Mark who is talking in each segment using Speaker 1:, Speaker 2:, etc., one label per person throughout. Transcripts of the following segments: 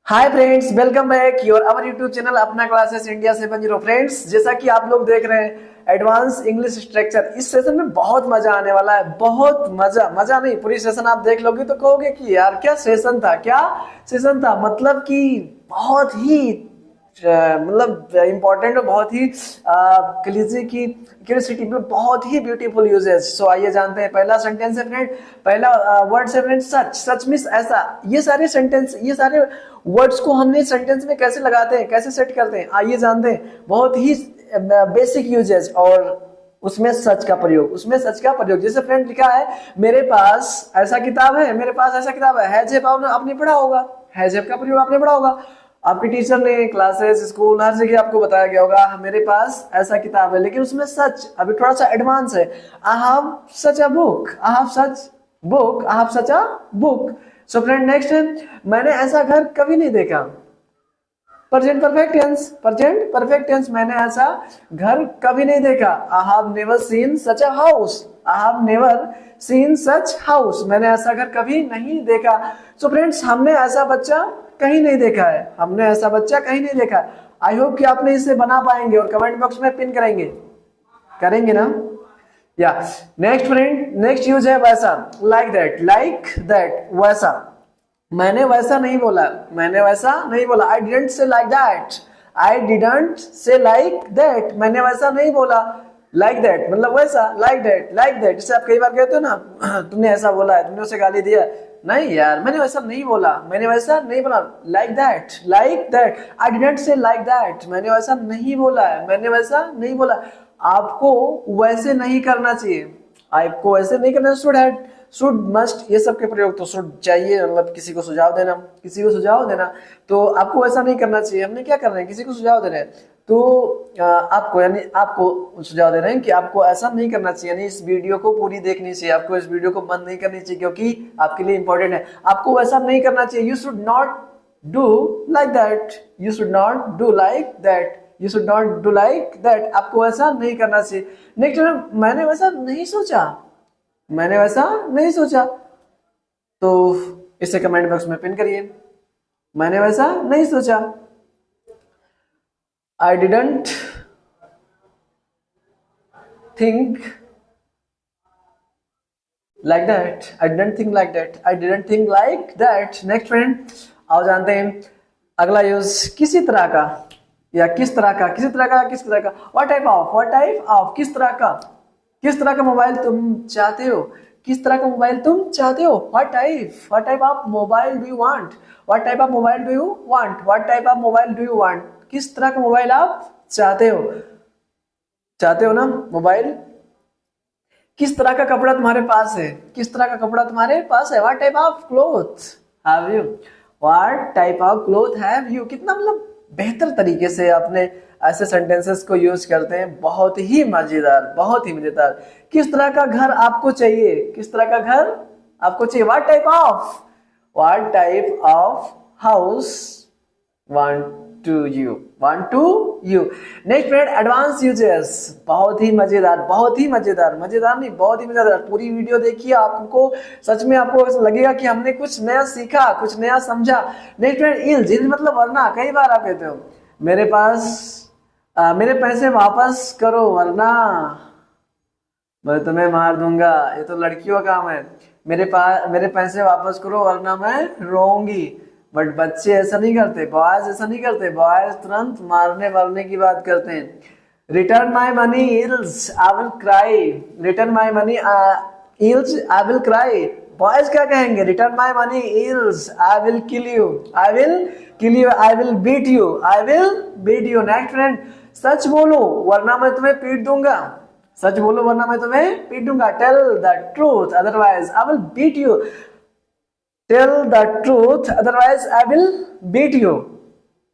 Speaker 1: Hi friends, welcome back your our YouTube channel अपना classes India 7 friends. जैसा कि आप लोग देख रहे हैं एडवांस इंग्लिश स्ट्रक्चर, इस सेशन में बहुत मजा आने वाला है। बहुत मजा मजा नहीं, पूरी सेशन आप देख लोगे तो कहोगे कि यार क्या सेशन था, क्या सेशन था। मतलब कि बहुत ही मतलब इम्पोर्टेंट और बहुत ही क्यूरियोसिटी में बहुत ही ब्यूटीफुल यूजेस। सो आइए जानते हैं। पहला सेंटेंस है फ्रेंड, पहला वर्ड है फ्रेंड सच। सच मीन्स ऐसा। ये सारे सेंटेंस, ये सारे वर्ड्स को हमने सेंटेंस में कैसे लगाते हैं, कैसे सेट करते हैं, आइए जानते हैं। बहुत ही बेसिक यूजेस और उसमें सच का प्रयोग, उसमें सच का प्रयोग। जैसे फ्रेंड लिखा है मेरे पास ऐसा किताब है, मेरे पास ऐसा किताब है। हैज आपने पढ़ा होगा, हैज का प्रयोग आपने पढ़ा होगा। आपके टीचर ने क्लासेस, स्कूल, हर जगह आपको बताया गया होगा मेरे पास ऐसा किताब है। लेकिन उसमें सच अभी थोड़ा सा एडवांस है। I have such a book, I have such book, I have such a book. So friend next है मैंने ऐसा घर कभी नहीं देखा। Present perfect tense, present perfect tense, मैंने ऐसा घर कभी नहीं देखा। I have never seen such a house, I have never seen such house, मैंने ऐसा घर कभी नहीं देखा। सो फ्रेंड्स हमने ऐसा बच्चा कहीं नहीं देखा है, हमने ऐसा बच्चा कहीं नहीं देखा। आई होप कि आपने इसे बना पाएंगे और कमेंट बॉक्स में पिन करेंगे, करेंगे ना। या नेक्स्ट फ्रेंड, नेक्स्ट यूज है वैसा, लाइक दैट, लाइक दैट, वैसा। मैंने वैसा नहीं बोला, मैंने वैसा नहीं बोला। I didn't say like that, I didn't say like that, मैंने वैसा नहीं बोला। लाइक दैट मतलब वैसा, लाइक दैट, लाइक दैट। जैसे आप कई बार कहते हो ना तुमने ऐसा बोला है, तुमने उसे गाली दिया। नहीं यार, मैंने वैसा नहीं बोला, मैंने वैसा नहीं बोला। Like that, like that, I didn't say like that, मैंने वैसा नहीं बोला है, मैंने वैसा नहीं बोला। आपको वैसे नहीं करना चाहिए, आपको वैसे नहीं करना। शुड हैड, शुड, मस्ट, ये सब के प्रयोग तो शुड चाहिए, मतलब किसी को सुझाव देना, किसी को सुझाव देना। तो आपको ऐसा नहीं करना चाहिए। हमने क्या कर रहे हैं, किसी को सुझाव दे रहे हैं। तो आपको, यानी आपको सुझाव दे रहे हैं कि आपको ऐसा नहीं करना चाहिए। यानी इस वीडियो को पूरी देखनी चाहिए, आपको इस वीडियो को बंद नहीं करनी चाहिए क्योंकि आपके लिए इंपॉर्टेंट है। आपको ऐसा नहीं करना चाहिए। You should not do like that, you should not do like that, you should not do like that, आपको ऐसा नहीं करना चाहिए। नेक्स्ट, मैंने वैसा नहीं सोचा, मैंने वैसा नहीं सोचा। तो इसे कमेंट बॉक्स में पिन करिए, मैंने वैसा नहीं सोचा। I didn't think like that, I didn't think like that, I didn't think like that. Next friend, आओ जानते हैं अगला यूज, किसी तरह का या किस तरह का, किसी तरह का, किस तरह का। What type of, what type of, किस तरह का, किस तरह का मोबाइल तुम चाहते हो, किस तरह का मोबाइल तुम चाहते हो। What type of mobile do you want, what type of mobile do you want, what type of mobile do you want, किस तरह का मोबाइल आप चाहते हो, चाहते हो ना मोबाइल। किस तरह का कपड़ा तुम्हारे पास है, किस तरह का कपड़ा तुम्हारे पास है। What type of cloth have you, what type of cloth have you. कितना मतलब बेहतर तरीके से अपने ऐसे सेंटेंसेस को यूज करते हैं, बहुत ही मजेदार, बहुत ही मजेदार। किस तरह का घर आपको चाहिए, किस तरह का घर आपको चाहिए। What type of, what type of house want to you, want to you. Next friend, advance uses, बहुत ही मजेदार, बहुत ही मजेदार, मजेदार नहीं बहुत ही मजेदार। पूरी वीडियो देखिए, आपको सच में आपको लगेगा कि हमने कुछ नया सीखा, कुछ नया समझा। नेक्स्ट फ्रेंड, इल्स, इल्स मतलब वरना। कई बार आप कहते हो मेरे पास मेरे पैसे वापस करो वरना मैं तुम्हें मार दूंगा। ये तो लड़कियों का काम है, मेरे पैसे वापस करो वरना मैं रोऊंगी। बट बच्चे ऐसा नहीं करते, बॉयज ऐसा नहीं करते, बॉयज तुरंत मारने वारने की बात करते हैं। Return my money else I will cry, return my money else I will cry. Boys क्या कहेंगे, return my money else I will kill you, I will kill you, I will beat you, I will beat you. Next friend, सच बोलो वरना मैं तुम्हें पीट दूंगा, सच बोलो वरना मैं तुम्हें पीट दूंगा। Tell the truth otherwise I will beat you, tell the truth otherwise I will beat you.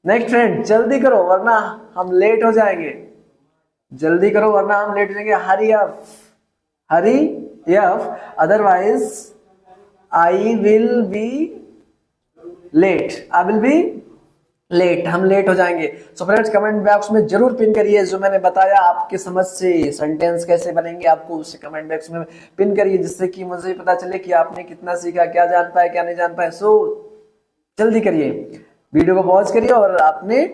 Speaker 1: Next friend, जल्दी करो वरना हम लेट हो जाएंगे, जल्दी करो वरना हम लेट हो जाएंगे। Hurry up, hurry up otherwise I will be late, I will be late, हम लेट हो जाएंगे। सो फ्रेंड्स कमेंट बॉक्स में जरूर पिन करिए जो मैंने बताया, आपके समझ से सेंटेंस कैसे बनेंगे आपको उसे कमेंट बॉक्स में पिन करिए, जिससे कि मुझे पता चले कि आपने कितना सीखा, क्या जान पाए, क्या नहीं जान पाए। सो जल्दी करिए। वीडियो को पॉज करिए और आपने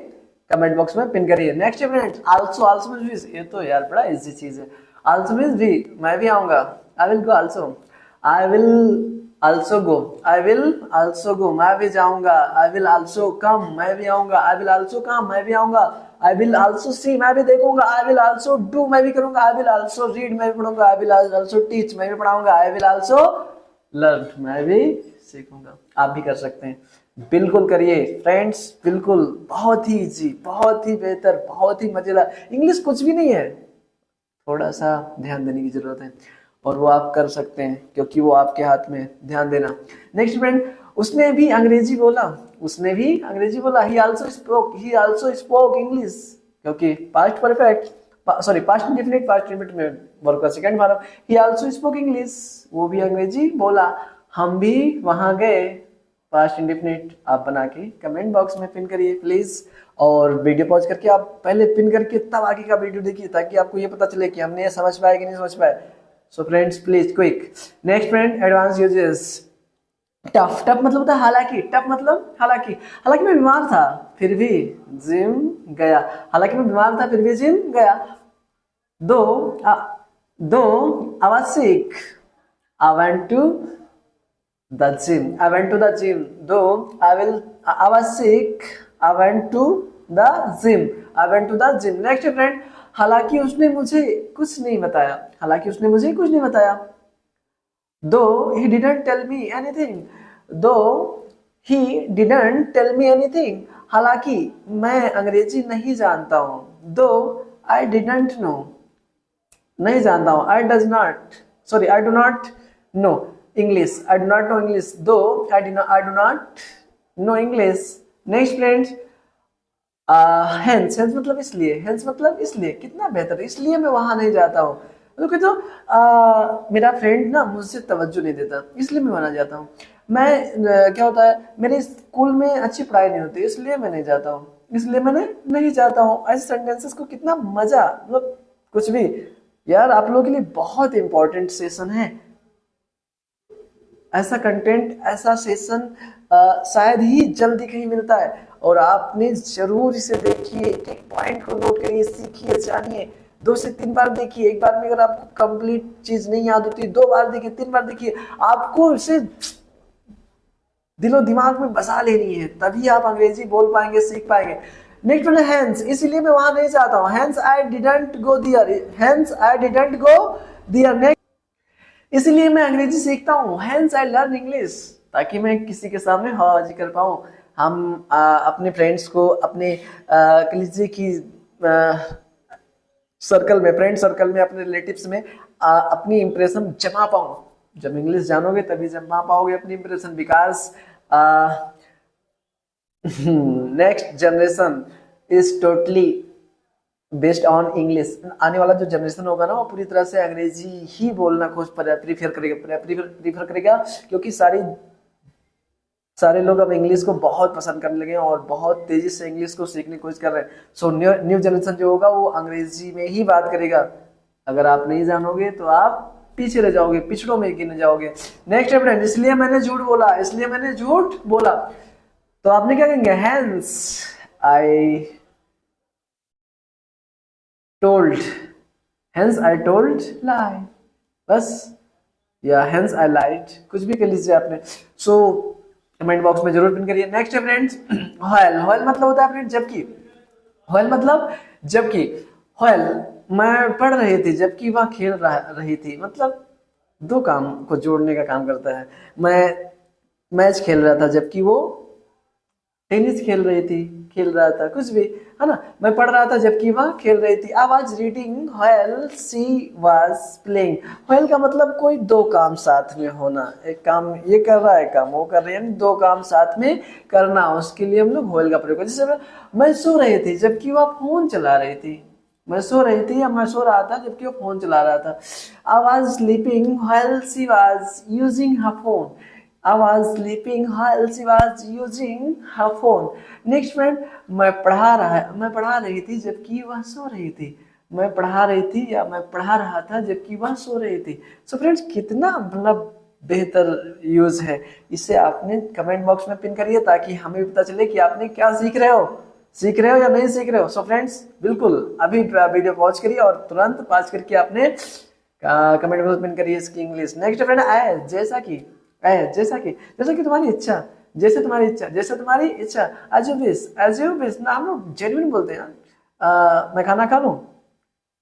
Speaker 1: कमेंट बॉक्स में पिन करिए। नेक्स्ट है फ्रेंड्स आल्सो, आल्सो मींस भी, ये तो यार बड़ा इजी चीज है। आल्सो मींस भी, मैं भी आऊंगा, I will go also, I will also go, I will also go, मैं भी जाऊंगा, आई विल आल्सो कम, मैं भी आऊंगा, आई विल आल्सो कम, मैं भी आऊंगा, आई विल आल्सो सी, मैं भी देखूंगा, आई विल आल्सो डू, मैं भी करूंगा, आई विल आल्सो रीड, मैं भी पढ़ूंगा, आई विल आल्सो टीच, मैं भी पढ़ाऊंगा, आई विल आल्सो लर्न, मैं भी सीखूंगा। आप भी कर सकते हैं, बिल्कुल करिए फ्रेंड्स, बिल्कुल, बहुत ही इजी, बहुत ही बेहतर, बहुत ही मजेदार। इंग्लिश कुछ भी नहीं है, थोड़ा सा ध्यान देने की जरूरत है और वो आप कर सकते हैं क्योंकि वो आपके हाथ में, ध्यान देना। नेक्स्ट फ्रेंड, उसने भी अंग्रेजी बोला, उसने भी अंग्रेजी बोला, ही आल्सो स्पोक इंग्लिश, क्योंकि past perfect, sorry past indefinite, past indefinite में वर्ब का सेकंड फॉर्म, ही आल्सो स्पोक इंग्लिश, वो भी अंग्रेजी बोला, हम भी वहां गए, पास्ट इंडेफिनिट। आप बना के कमेंट बॉक्स में पिन करिए प्लीज, और वीडियो पॉज करके आप पहले पिन करके तब आगे का वीडियो देखिए ताकि आपको ये पता चले कि हमने ये समझ पाए कि नहीं समझ पाए। So friends please quick. Next friend, advance uses. Tough, tough मतलब होता है हालांकि, टफ मतलब हालांकि, हालांकि मैं बीमार था फिर भी जिम गया, हालांकि मैं बीमार था फिर भी जिम गया। Though I was sick, I went to the gym, I went to the gym, though I was sick, I went to the gym, I went to the gym। Next friend, हालांकि उसने मुझे कुछ नहीं बताया, हालांकि उसने मुझे कुछ नहीं बताया। though he didn't tell me anything, though he didn't tell me anything, हालांकि मैं अंग्रेजी नहीं जानता हूँ, though I didn't know, नहीं जानता हूँ, I do not know English, I do not know English, though I do not know English। Next friend, hence, hence मतलब इसलिए, hence मतलब इसलिए, कितना बेहतर, इसलिए मैं वहां नहीं जाता हूँ, तो मेरा फ्रेंड ना मुझसे तवज्जो नहीं देता इसलिए मैं वहां जाता हूँ, मैं क्या होता है मेरे स्कूल में अच्छी पढ़ाई नहीं होती इसलिए मैं नहीं जाता हूँ, इसलिए मैंने नहीं जाता हूँ। ऐसे सेंटेंसेस को कितना मजा, मतलब कुछ भी यार, आप लोगों के लिए बहुत इंपॉर्टेंट सेशन है, ऐसा कंटेंट, ऐसा सेशन शायद ही जल्दी कहीं मिलता है, और आपने जरूर इसे देखिए, एक एक पॉइंट को नोट करिए, सीखिए, जानिए, 2 से 3 बार देखिए, एक बार में अगर आपको कंप्लीट चीज नहीं याद होती 2 बार देखिए, 3 बार देखिए, आपको इसे दिलो दिमाग में बसा लेनी है, तभी आप अंग्रेजी बोल पाएंगे, सीख पाएंगे। नेक्स्ट वन है हैंस, इसलिए मैं वहां नहीं जाता हूँ, hence I didn't go there, hence I didn't go there. इसलिए मैं अंग्रेजी सीखता हूँ, हैंस आई लर्न इंग्लिश, ताकि मैं किसी के सामने हाजी कर पाऊँ। हम अपने फ्रेंड्स को, अपने कलीजे की सर्कल में, फ्रेंड सर्कल में, अपने रिलेटिव्स में अपनी इंप्रेशन जमा पाऊँ। जब इंग्लिश जानोगे तभी जमा पाओगे अपनी impression, because next generation is totally based on English. आने वाला जो जनरेशन होगा ना वो पूरी तरह से अंग्रेजी ही बोलना प्रीफर करेगा, क्योंकि सारे लोग अब इंग्लिश को बहुत पसंद करने लगे हैं और बहुत तेजी से इंग्लिश को सीखने की कोशिश कर रहे हैं। सो न्यू जनरेशन जो होगा वो अंग्रेजी में ही बात करेगा। अगर आप नहीं जानोगे तो आप पीछे रह जाओगे, पिछड़ों में गिने जाओगे। नेक्स्ट फ्रेंड, इसलिए मैंने झूठ बोला, इसलिए मैंने झूठ बोला, तो आपने क्या कहेंगे, hence I told, hence I told lie, बस, या हैंस आई लाइड, कुछ भी कर लीजिए आपने। सो कमेंट बॉक्स में जरूर पिन करिए। नेक्स्ट है फ्रेंड्स, व्हाइल, व्हाइल मतलब होता है फ्रेंड जबकि, व्हाइल मतलब जबकि, व्हाइल मैं पढ़ रही थी जबकि वह खेल रही थी, मतलब 2 काम को जोड़ने का काम करता है। मैं मैच खेल रहा था जबकि वो टेनिस खेल रही थी, खेल रहा था, कुछ भी है ना। मैं पढ़ रहा था जबकि वह खेल रही थी। I was reading while she was playing. While का मतलब कोई 2 काम साथ में होना, एक काम ये कर रहा है, काम वो कर रही है, 2 काम साथ में करना, उसके लिए हम लोग व्हाइल का प्रयोग करते हैं। जैसे मैं सो रही थी जबकि वह फोन चला रही थी, मैं सो रही थी या मैं सो रहा था जबकि वो फोन चला रहा था। I was sleeping while she was using her phone, I was sleeping while she was using her phone। Next friend, मैं पढ़ा रही थी जबकि वह सो रही थी, मैं पढ़ा रही थी या मैं पढ़ा रहा था जबकि वह सो रही थी। सो फ्रेंड्स, कितना मतलब बेहतर यूज है, इसे आपने कमेंट बॉक्स में पिन करिए ताकि हमें भी पता चले कि आपने क्या सीख रहे हो या नहीं सीख रहे हो। सो फ्रेंड्स, बिल्कुल अभी वीडियो पॉज करिए और तुरंत पॉज करके आपने कमेंट बॉक्स में पिन करिए इसकी इंग्लिश। नेक्स्ट फ्रेंड है जैसा कि तुम्हारी इच्छा, जैसे तुम्हारी इच्छा, जैसे तुम्हारी इच्छा, एज यू विश ना, हम लोग जेन्युइन बोलते हैं। मैं खाना खा लूं,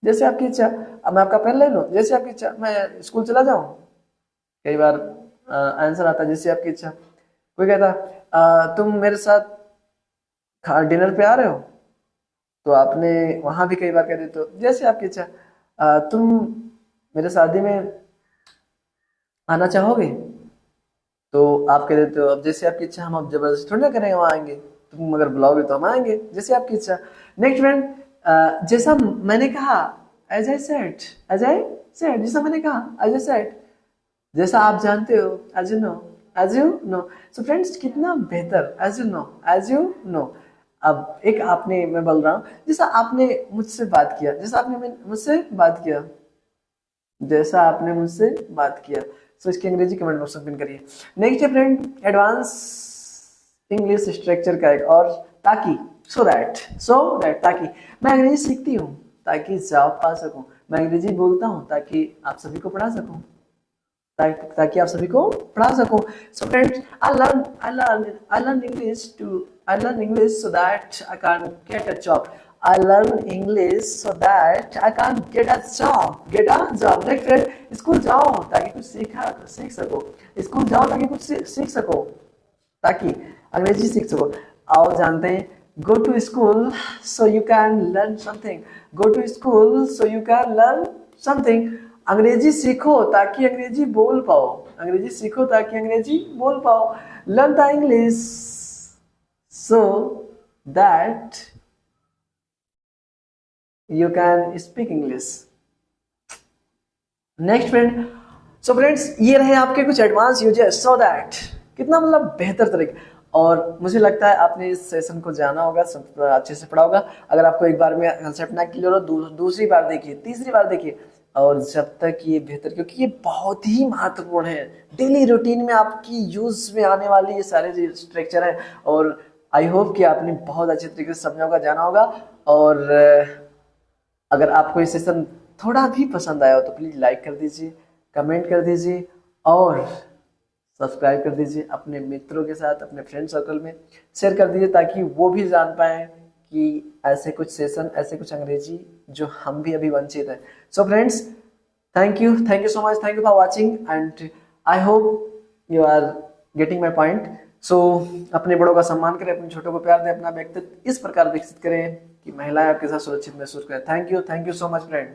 Speaker 1: जैसे आपकी इच्छा। अब मैं आपका पेन ले लूं, जैसे आपकी इच्छा। मैं स्कूल चला जाऊं, कई बार आंसर आता है जैसे आपकी इच्छा। कोई कहता तुम मेरे साथ डिनर पे आ रहे हो, तो आपने वहां भी कई बार कह देते हो जैसे आपकी इच्छा। तुम मेरे शादी में आना चाहोगे, तो आप कह देते हो अब जैसे आपकी इच्छा। हम अब जबरदस्ती थोड़ी ना करेंगे वहां आएंगे, तुम अगर बुलाओगे तो हम आएंगे, जैसे आपकी इच्छा। नेक्स्ट फ्रेंड, जैसा मैंने कहा, एज आई सेड, जैसा मैंने कहा, एज आई सेड, जैसा आप जानते हो, as you know. So friends, कितना बेहतर, एज यू नो। अब एक आपने, मैं बोल रहा हूँ, जैसा आपने मुझसे बात किया, जैसा आपने मुझसे बात किया। सो इसकी अंग्रेजी कमेंट बॉक्स में पिन करिए। नेक्स्ट है फ्रेंड, एडवांस इंग्लिश स्ट्रक्चर का एक और, ताकि, सो दैट, ताकि मैं अंग्रेजी सीखती हूँ ताकि जॉब पा सकूं। मैं अंग्रेजी बोलता हूँ ताकि आप सभी को पढ़ा सकूं, ताकि आप सभी को पढ़ा सकूं। So friends, I learn English so that I can get a job. I learn English so that I can get a job. Next friend, school जाओ ताकि कुछ सीख सको। स्कूल जाओ ताकि कुछ सीख सको, ताकि अंग्रेजी सीख सको। आओ जानते हैं, go to school so you can learn something. Go to school so you can learn something. अंग्रेजी सीखो ताकि अंग्रेजी बोल पाओ, अंग्रेजी सीखो ताकि अंग्रेजी बोल पाओ। Learn the English so that you can speak English. Next friend, so friends, ये रहे आपके कुछ एडवांस यूजेस, सो दैट, कितना मतलब बेहतर तरीके। और मुझे लगता है आपने इस सेशन को जाना होगा, सब अच्छे से पढ़ा होगा। अगर आपको एक बार में कंसेप्ट ना क्लियर हो, दूसरी बार देखिए, तीसरी बार देखिए, और जब तक ये बेहतर, क्योंकि ये बहुत ही महत्वपूर्ण है। डेली रूटीन में आपकी यूज में आने वाली ये सारे स्ट्रक्चर हैं, और आई होप कि आपने बहुत अच्छे तरीके से समझा होगा, जाना होगा। और अगर आपको ये सेशन थोड़ा भी पसंद आया हो तो प्लीज लाइक कर दीजिए, कमेंट कर दीजिए और सब्सक्राइब कर दीजिए। अपने मित्रों के साथ, अपने फ्रेंड सर्कल में शेयर कर दीजिए ताकि वो भी जान पाए कि ऐसे कुछ सेशन, ऐसे कुछ अंग्रेजी जो हम भी अभी वंचित हैं। So friends, thank you so much, thank you for watching and I hope you are getting my point. So अपने बड़ों का सम्मान करें, अपने छोटों को प्यार दें, अपना व्यक्तित्व इस प्रकार विकसित करें कि महिलाएं आपके साथ सुरक्षित महसूस करें। Thank you so much friend.